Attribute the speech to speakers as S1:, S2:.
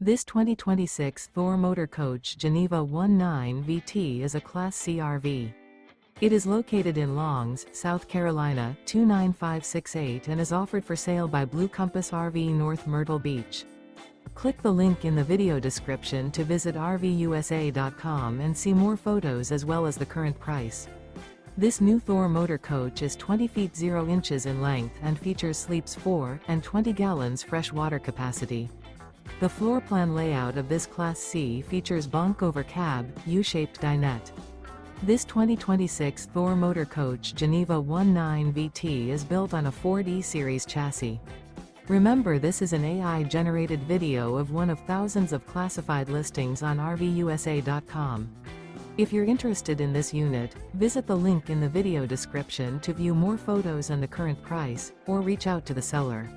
S1: This 2026 Thor Motor Coach Geneva 19 VT is a Class C RV. It is located in Longs, South Carolina 29568 and is offered for sale by Blue Compass RV North Myrtle Beach. Click the link in the video description to visit RVUSA.com and see more photos as well as the current price. This new Thor Motor Coach is 20 feet 0 inches in length and features sleeps 4 and 20 gallons fresh water capacity. The floor plan layout of this Class C features Bunk Over Cab, U-shaped dinette. This 2026 Thor Motor Coach Geneva 19 VT is built on a Ford E-Series chassis. Remember, this is an AI-generated video of one of thousands of classified listings on RVUSA.com. If you're interested in this unit, visit the link in the video description to view more photos and the current price, or reach out to the seller.